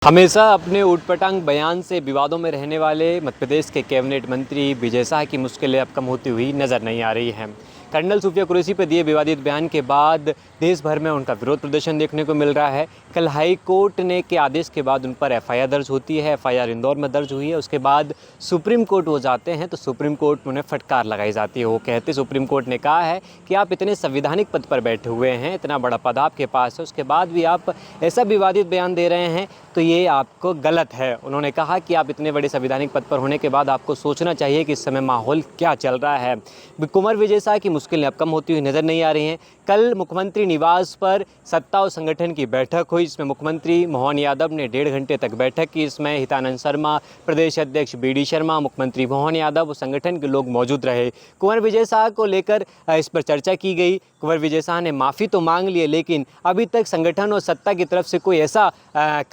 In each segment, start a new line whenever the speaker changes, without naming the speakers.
हमेशा अपने ऊटपटांग बयान से विवादों में रहने वाले मध्य प्रदेश के कैबिनेट मंत्री विजय शाह की मुश्किलें अब कम होती हुई नजर नहीं आ रही हैं। कर्नल सूफिया कुरैशी पर दिए विवादित बयान के बाद देश भर में उनका विरोध प्रदर्शन देखने को मिल रहा है। कल हाई कोर्ट ने के आदेश के बाद उन पर एफआईआर दर्ज होती है। एफआईआर इंदौर में दर्ज हुई है। उसके बाद सुप्रीम कोर्ट वो जाते हैं तो सुप्रीम कोर्ट में उन्हें फटकार लगाई जाती है। वो कहते सुप्रीम कोर्ट ने कहा है कि आप इतने संवैधानिक पद पर बैठे हुए हैं, इतना बड़ा पद आपके पास है, उसके बाद भी आप ऐसा विवादित बयान दे रहे हैं तो ये आपको गलत है। उन्होंने कहा कि आप इतने बड़े संवैधानिक पद पर होने के बाद आपको सोचना चाहिए कि इस समय माहौल क्या चल रहा है। कुंवर विजय शाह की मुश्किलें अब कम होती हुई नज़र नहीं आ रही हैं। कल मुख्यमंत्री निवास पर सत्ता और संगठन की बैठक हुई, जिसमें मुख्यमंत्री मोहन यादव ने 1.5 घंटे तक बैठक की। इसमें हितानंद शर्मा, प्रदेश अध्यक्ष बीडी शर्मा, मुख्यमंत्री मोहन यादव और संगठन के लोग मौजूद रहे। कुंवर विजय शाह को लेकर इस पर चर्चा की गई। कुंवर विजय शाह ने माफ़ी तो मांग ली, लेकिन अभी तक संगठन और सत्ता की तरफ से कोई ऐसा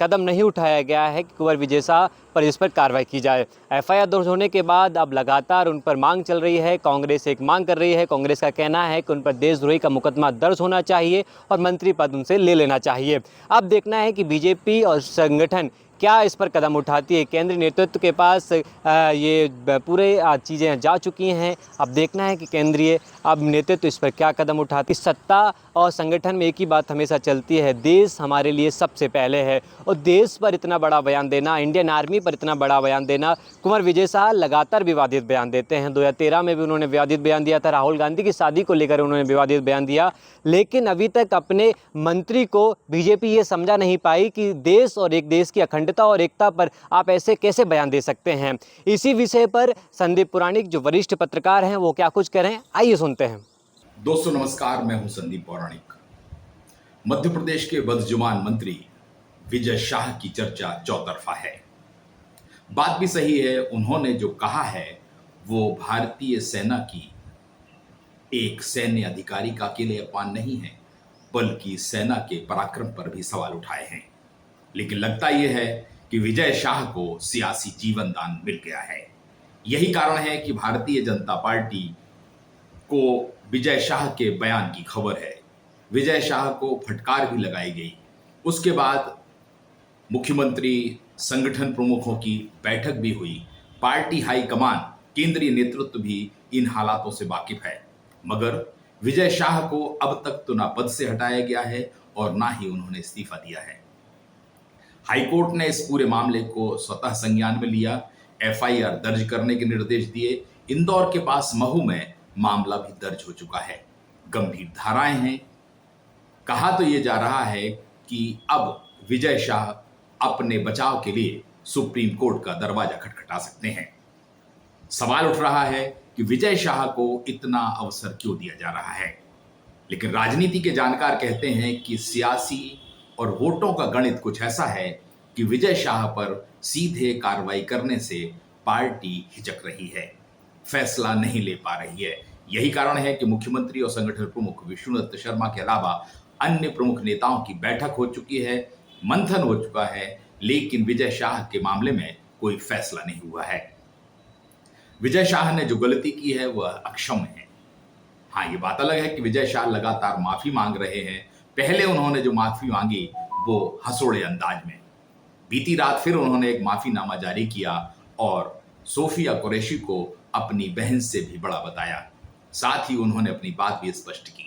कदम नहीं उठाया गया है कि कुंवर विजय शाह पर इस पर कार्रवाई की जाए। एफआईआर दर्ज होने के बाद अब लगातार उन पर मांग चल रही है। कांग्रेस एक मांग कर रही है। कांग्रेस का कहना है कि उन पर देशद्रोही का मुकदमा दर्ज होना चाहिए और मंत्री पद उनसे ले लेना चाहिए। अब देखना है कि बीजेपी और संगठन क्या इस पर कदम उठाती है। केंद्रीय नेतृत्व के पास ये पूरे चीज़ें जा चुकी हैं। अब देखना है कि केंद्रीय अब नेतृत्व इस पर क्या कदम उठाती है। सत्ता और संगठन में एक ही बात हमेशा चलती है, देश हमारे लिए सबसे पहले है। और देश पर इतना बड़ा बयान देना, इंडियन आर्मी पर इतना बड़ा बयान देना, कुंवर विजय शाह लगातार विवादित बयान देते हैं। 2013 में भी उन्होंने विवादित बयान दिया था। राहुल गांधी की शादी को लेकर उन्होंने विवादित बयान दिया, लेकिन अभी तक अपने मंत्री को बीजेपी ये समझा नहीं पाई कि देश और एक देश की अखंडता और एकता पर आप ऐसे कैसे बयान दे सकते हैं। इसी विषय पर संदीप पुराणिक जो वरिष्ठ पत्रकार हैं वो क्या कुछ करें, आइए सुनते हैं।
दोस्तों नमस्कार, मैं हूं संदीप पौराणिक। मध्य प्रदेश के बदजुबान मंत्री विजय शाह की चर्चा चौतरफा है। बात भी सही है, उन्होंने जो कहा है वो भारतीय सेना की एक सैन्य अधिकारी का अकेले अपमान नहीं है, बल्कि सेना के पराक्रम पर भी सवाल उठाए हैं। लेकिन लगता यह है कि विजय शाह को सियासी जीवन दान मिल गया है। यही कारण है कि भारतीय जनता पार्टी को विजय शाह के बयान की खबर है। विजय शाह को फटकार भी लगाई गई। उसके बाद मुख्यमंत्री, संगठन प्रमुखों की बैठक भी हुई। पार्टी हाईकमान, केंद्रीय नेतृत्व भी इन हालातों से वाकिफ है, मगर विजय शाह को अब तक तो ना पद से हटाया गया है और ना ही उन्होंने इस्तीफा दिया है। हाईकोर्ट ने इस पूरे मामले को स्वतः संज्ञान में लिया, एफआईआर दर्ज करने के निर्देश दिए। इंदौर के पास महू में मामला भी दर्ज हो चुका है। गंभीर धाराएं हैं। कहा तो यह जा रहा है कि अब विजय शाह अपने बचाव के लिए सुप्रीम कोर्ट का दरवाजा खटखटा सकते हैं। सवाल उठ रहा है कि विजय शाह को इतना अवसर क्यों दिया जा रहा है। लेकिन राजनीति के जानकार कहते हैं कि सियासी और वोटों का गणित कुछ ऐसा है कि विजय शाह पर सीधे कार्रवाई करने से पार्टी हिचक रही है, फैसला नहीं ले पा रही है। यही कारण है कि मुख्यमंत्री और संगठन प्रमुख विष्णुदत्त शर्मा के अलावा अन्य प्रमुख नेताओं की बैठक हो चुकी है, मंथन हो चुका है, लेकिन विजय शाह के मामले में कोई फैसला नहीं हुआ है। विजय शाह ने जो गलती की है वह अक्षम्य है। हाँ, ये बात अलग है कि विजय शाह लगातार माफी मांग रहे हैं। पहले उन्होंने जो माफी मांगी वो हंसोड़े अंदाज में। बीती रात फिर उन्होंने एक माफीनामा जारी किया और सूफिया कुरैशी को अपनी बहन से भी बड़ा बताया। साथ ही उन्होंने अपनी बात भी स्पष्ट की।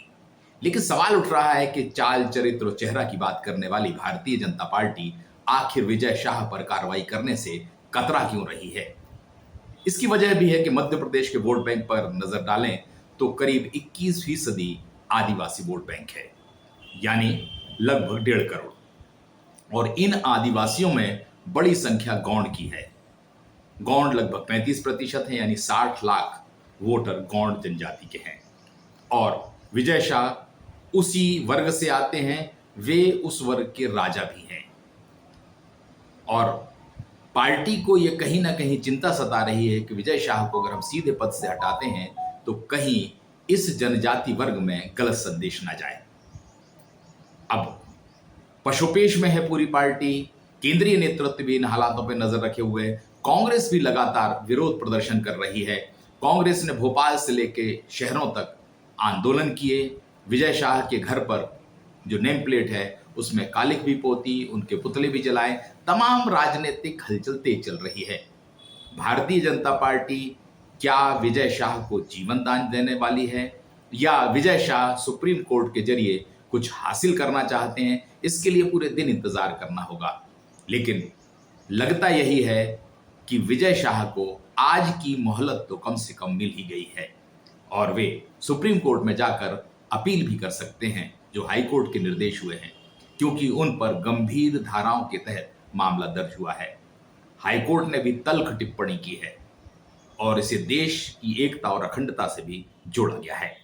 लेकिन सवाल उठ रहा है कि चाल, चरित्र और चेहरा की बात करने वाली भारतीय जनता पार्टी आखिर विजय शाह पर कार्रवाई करने से कतरा क्यों रही है। इसकी वजह भी है कि मध्य प्रदेश के वोट बैंक पर नजर डालें तो करीब 21% आदिवासी वोट बैंक है, यानी लगभग 1.5 करोड़। और इन आदिवासियों में बड़ी संख्या गौंड की है। गौंड लगभग 35% है, यानी 60 लाख वोटर गौंड जनजाति के हैं। और विजय शाह उसी वर्ग से आते हैं, वे उस वर्ग के राजा भी हैं। और पार्टी को यह कहीं ना कहीं चिंता सता रही है कि विजय शाह को अगर हम सीधे पद से हटाते हैं तो कहीं इस जनजाति वर्ग में गलत संदेश ना जाए। अब पशुपेश में है पूरी पार्टी। केंद्रीय नेतृत्व भी इन हालातों पर नजर रखे हुए है। कांग्रेस भी लगातार विरोध प्रदर्शन कर रही है। कांग्रेस ने भोपाल से लेकर शहरों तक आंदोलन किए। विजय शाह के घर पर जो नेम प्लेट है उसमें कालिख भी पोती, उनके पुतले भी जलाए, तमाम राजनीतिक हलचल तेज चल रही है। भारतीय जनता पार्टी क्या विजय शाह को जीवन दान देने वाली है या विजय शाह सुप्रीम कोर्ट के जरिए कुछ हासिल करना चाहते हैं, इसके लिए पूरे दिन इंतजार करना होगा। लेकिन लगता यही है कि विजय शाह को आज की मोहलत तो कम से कम मिल ही गई है और वे सुप्रीम कोर्ट में जाकर अपील भी कर सकते हैं जो हाई कोर्ट के निर्देश हुए हैं, क्योंकि उन पर गंभीर धाराओं के तहत मामला दर्ज हुआ है। हाई कोर्ट ने भी तल्ख टिप्पणी की है और इसे देश की एकता और अखंडता से भी जोड़ा गया है।